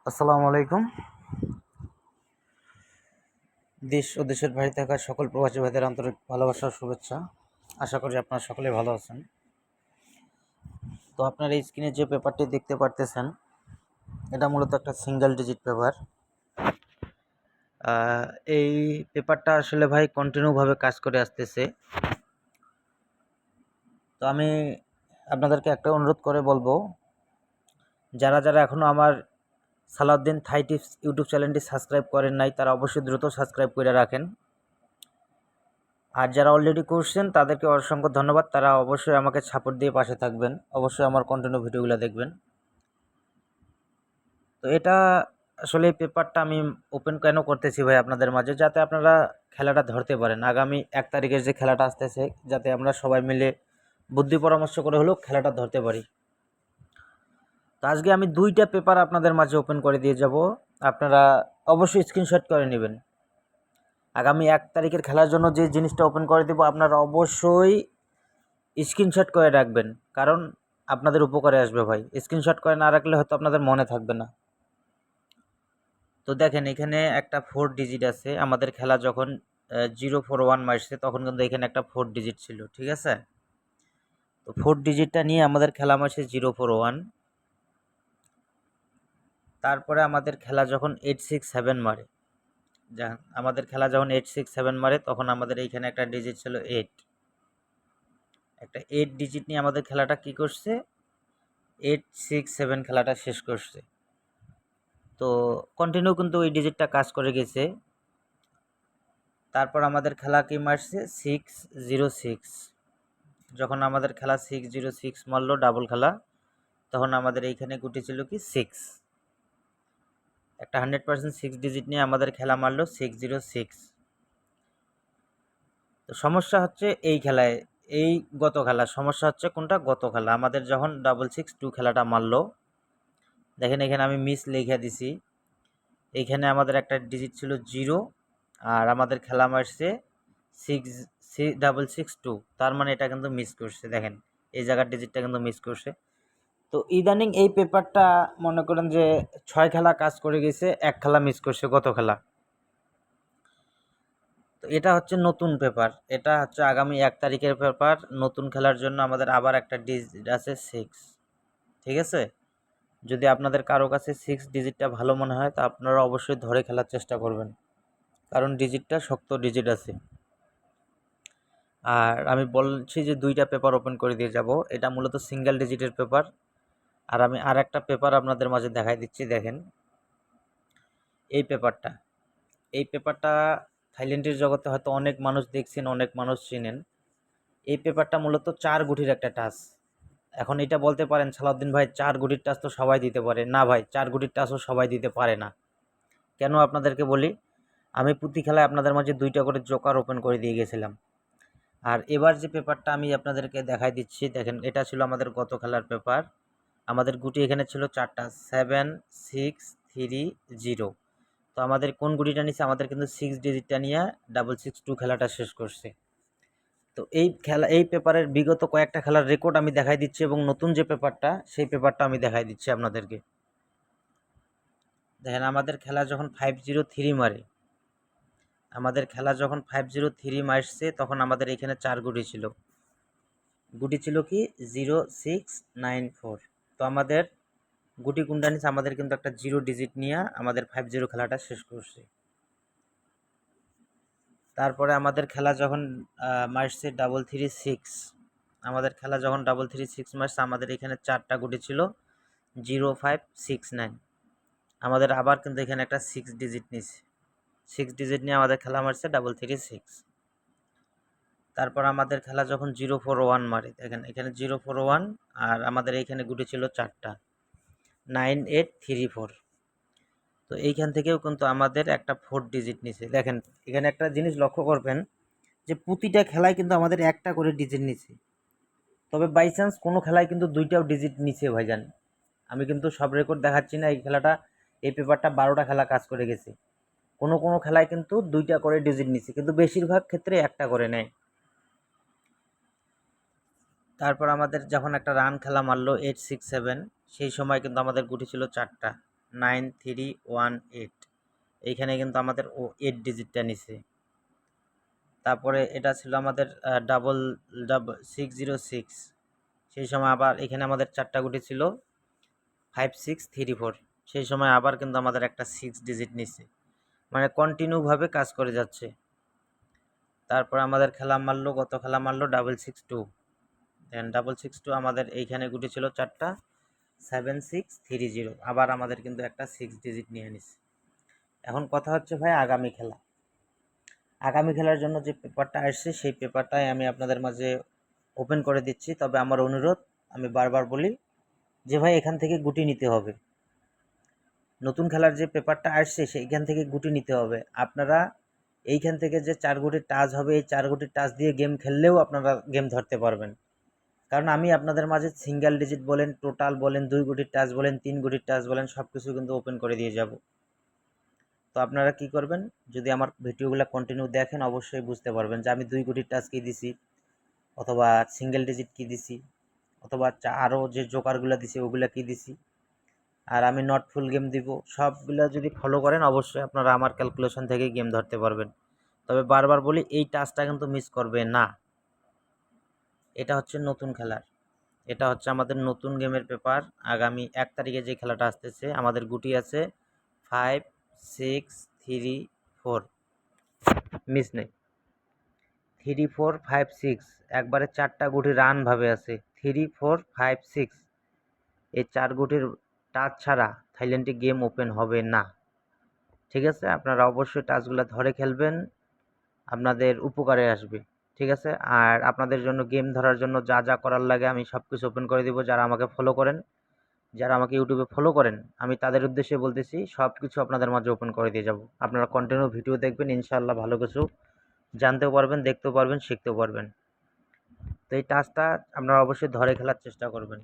আসসালামু আলাইকুম। দেশ ও দেশের বাইরে থাকা সকল প্রবাসী ভাইদের আন্তরিক ভালোবাসা ও শুভেচ্ছা। আশা করি আপনারা সকলেই ভালো আছেন। তো আপনার এই স্ক্রিনে যে পেপারটি দেখতে পারতেছেন, এটা মূলত একটা সিঙ্গেল ডিজিট পেপার। এই পেপারটা আসলে ভাই কন্টিনিউভাবে কাজ করে আসতেছে। তো আমি আপনাদেরকে একটা অনুরোধ করে বলবো, যারা যারা এখনও আমার সালাউদ্দিন থাই টিপস ইউটিউব চ্যানেলটি সাবস্ক্রাইব করেন নাই, তারা অবশ্যই দ্রুত সাবস্ক্রাইব করে রাখেন। আর যারা অলরেডি করছেন তাদেরকে অসংখ্য ধন্যবাদ। তারা অবশ্যই আমাকে সাপোর্ট দিয়ে পাশে থাকবেন, অবশ্যই আমার কন্টিনিউ ভিডিওগুলো দেখবেন। তো এটা আসলে এই পেপারটা আমি ওপেন কেন করতেছি ভাই আপনাদের মাঝে, যাতে আপনারা খেলাটা ধরতে পারেন। আগামী 1 তারিখের যে খেলাটা আসতেছে, যাতে আমরা সবাই মিলে বুদ্ধি পরামর্শ করে হলেও খেলাটা ধরতে পারি। তো আজকে আমি 2টা পেপার আপনাদের মাঝে ওপেন করে দিয়ে যাব। আপনারা অবশ্যই স্ক্রিনশট করে নেবেন। আগামী 1 তারিখের খেলার জন্য যে জিনিসটা ওপেন করে দেবো, আপনারা অবশ্যই স্ক্রিনশট করে রাখবেন, কারণ আপনাদের উপকারে আসবে ভাই। স্ক্রিনশট করে না রাখলে হয়তো আপনাদের মনে থাকবে না। তো দেখেন, এখানে একটা 4 ডিজিট আছে। আমাদের খেলা যখন 041 মারছে, তখন কিন্তু এখানে একটা 4 ডিজিট ছিল, ঠিক আছে? তো 4 ডিজিটটা নিয়ে আমাদের খেলা মারছে 041। তারপরে আমাদের খেলা যখন 867 মারে, আমাদের খেলা যখন 867 মারে, তখন আমাদের এইখানে একটা ডিজিট ছিল 8। একটা 8 ডিজিট নিয়ে আমাদের খেলাটা কি করছে, 867 খেলাটা শেষ করছে। তো কন্টিনিউ কিন্তু ওই ডিজিটটা কাজ করে গেছে। তারপর আমাদের খেলা কি মারছে 606। যখন আমাদের খেলা 606 মারলো ডাবল খেলা, তখন আমাদের এইখানে গুটি ছিল কি 6। একটা 100% 6 ডিজিট নিয়ে আমাদের খেলা মারলো 606। তো সমস্যা হচ্ছে এই খেলায়, এই গত খেলা সমস্যা হচ্ছে কোনটা, গত খেলা আমাদের যখন 662 খেলাটা মারলো, দেখেন এখানে আমি মিস লিখে দিছি। এইখানে আমাদের একটা ডিজিট ছিল 0, আর আমাদের খেলা মারছে 662। তার মানে এটা কিন্তু মিস করছে, দেখেন এই জায়গার ডিজিটটা কিন্তু মিস করছে। তো ইদানিং এই পেপারটা মনে করেন যে 6 খেলা কাজ করে গেছে, 1 খেলা মিস করছে গত খেলা। তো এটা হচ্ছে নতুন পেপার, এটা হচ্ছে আগামী 1 তারিখের পেপার। নতুন খেলার জন্য আমাদের আবার একটা ডিজিট আছে 6, ঠিক আছে? যদি আপনাদের কারো কাছে 6 ডিজিটটা ভালো মনে হয়, তা আপনারা অবশ্যই ধরে খেলার চেষ্টা করবেন, কারণ ডিজিটটা শক্ত ডিজিট আছে। আর আমি বলছি যে 2টা পেপার ওপেন করে দিয়ে যাব। এটা মূলত সিঙ্গেল ডিজিটের পেপার। আর আমি আর একটা পেপার আপনাদের মাঝে দেখাই দিচ্ছি, দেখেন এই পেপারটা। এই পেপারটা থাইল্যান্ডের জগতে হয়তো অনেক মানুষ দেখছেন, অনেক মানুষ চিনেন। এই পেপারটা মূলত 4 গুটির একটা টাচ। এখন এটা বলতে পারেন সালাউদ্দিন ভাই, 4 গুটির টাচ তো সবাই দিতে পারে। না ভাই, 4 গুটির টাচও সবাই দিতে পারে না। কেন আপনাদেরকে বলি, আমি প্রতি খেলায় আপনাদের মাঝে 2টা করে জোকার ওপেন করে দিয়ে গেছিলাম। আর এবার যে পেপারটা আমি আপনাদেরকে দেখাই দিচ্ছি, দেখেন এটা ছিল আমাদের গত খেলার পেপার। আমাদের গুটি এখানে ছিল 4টা, 7 6 3 0। তো আমাদের কোন গুটিটা নিচ্ছে, আমাদের কিন্তু 6 ডিজিটটা নিয়ে 662 খেলাটা শেষ করছে। তো এই খেলা, এই পেপারের বিগত কয়েকটা খেলার রেকর্ড আমি দেখাই দিচ্ছি, এবং নতুন যে পেপারটা, সেই পেপারটা আমি দেখাই দিচ্ছি আপনাদেরকে। দেখেন আমাদের খেলা যখন 503 মারে, আমাদের খেলা যখন 503 মারছে, তখন আমাদের এখানে 4 গুটি ছিল। গুটি ছিল কি 0694। তো আমাদের গুটি কোনটা নিচ্ছে, আমাদের কিন্তু একটা 0 ডিজিট নিয়ে আমাদের 50 খেলাটা শেষ করছে। তারপরে আমাদের খেলা যখন মারছে 336, আমাদের খেলা যখন 336 মারছে, আমাদের এখানে 4টা গুটি ছিল 0569। আমাদের আবার কিন্তু এখানে একটা 6 ডিজিট নিচ্ছে, 6 ডিজিট নিয়ে আমাদের খেলা মারছে 336। তারপর আমাদের খেলা যখন 041 মারে, দেখেন এখানে 041, আর আমাদের এইখানে গুটি ছিল 4টা 9834। তো এইখান থেকেও কিন্তু আমাদের একটা 4 ডিজিট নিছে। দেখেন এখানে একটা জিনিস লক্ষ্য করবেন যে প্রতিটা খেলায় কিন্তু আমাদের একটা করে ডিজিট নিছে, তবে বাই চান্স কোনো খেলায় কিন্তু 2টাও ডিজিট নিছে ভাইজান। আমি কিন্তু সব রেকর্ড দেখাচ্ছি না। এই খেলাটা, এই পেপারটা 12টা খেলা কাজ করে গেছে। কোনো কোনো খেলায় কিন্তু 2টা করে ডিজিট নিছে, কিন্তু বেশিরভাগ ক্ষেত্রে একটা করে নেয়। তারপর আমাদের যখন একটা রান খেলা মারলো 867, সেই সময় কিন্তু আমাদের গুটি ছিল 4টা 9318। এইখানে কিন্তু আমাদের 8 ডিজিটটা নিছে। তারপরে এটা ছিল আমাদের 606। সেই সময় আবার এখানে আমাদের 4টা গুটি ছিল 5634। সেই সময় আবার কিন্তু আমাদের একটা 6 ডিজিট নিছে, মানে কন্টিনিউভাবে কাজ করে যাচ্ছে। তারপর আমাদের খেলা মারলো, কত খেলা মারলো 662। দেন 662 আমাদের এইখানে গুটি ছিল 4টা 7630। আবার আমাদের কিন্তু একটা 6 ডিজিট নিয়ে নিছে। এখন কথা হচ্ছে ভাই আগামী খেলা। আগামী খেলার জন্য যে পেপারটা আসছে সেই পেপারটাই আমি আপনাদের মাঝে ওপেন করে দিচ্ছি। তবে আমার অনুরোধ, আমি বারবার বলি যে ভাই এখান থেকে গুটি নিতে হবে। নতুন খেলার যে পেপারটা আসছে সেইখান থেকে গুটি নিতে হবে। আপনারা এইখান থেকে যে 4 গুটির টাচ হবে, এই 4 গুটির টাচ দিয়ে গেম খেললেও আপনারা গেম ধরতে পারবেন। কারণ আমি আপনাদের মাঝে সিঙ্গেল ডিজিট বলেন, টোটাল বলেন, 2 গুটির টাচ বলেন, 3 গুটির টাচ বলেন, সব কিছু কিন্তু ওপেন করে দিয়ে যাব। তো আপনারা কি করবেন, যদি আমার ভিডিওগুলো কন্টিনিউ দেখেন অবশ্যই বুঝতে পারবেন যে আমি 2 গুটির টাচ কী দিছি, অথবা সিঙ্গেল ডিজিট কী দিছি, অথবা আরও যে জোকারগুলো দিছি ওগুলো কী দিছি, আর আমি নট ফুল গেম দিব। সবগুলো যদি ফলো করেন অবশ্যই আপনারা আমার ক্যালকুলেশন থেকে গেম ধরতে পারবেন। তবে বারবার বলি এই টাচটা কিন্তু মিস করবে না। এটা হচ্ছে নতুন খেলার, এটা হচ্ছে আমাদের নতুন গেমের পেপার। আগামী 1 তারিখে যে খেলাটা আসতেছে আমাদের গুটি আছে 5634, মিস নেই। 3456 একবারে 4টা গুটি রানভাবে আছে। 3456 এই 4 গুটির টাচ ছাড়া থাইল্যান্ডে গেম ওপেন হবে না। ঠিক আছে, আপনারা অবশ্যই টাচগুলো ধরে খেলবেন, আপনাদের উপকারে আসবে। ঠিক আছে, আর আপনাদের জন্য গেম ধরার জন্য যা যা করার লাগে আমি সব কিছু ওপেন করে দিব। যারা আমাকে ফলো করেন, যারা আমাকে ইউটিউবে ফলো করেন, আমি তাদের উদ্দেশ্যে বলতেছি সব কিছু আপনাদের মাঝে ওপেন করে দিয়ে যাব। আপনারা কন্টিনিউ ভিডিও দেখবেন, ইনশাআল্লাহ ভালো কিছু জানতেও পারবেন, দেখতেও পারবেন, শিখতেও পারবেন। তো এই টাচটা আপনারা অবশ্যই ধরে খেলার চেষ্টা করবেন।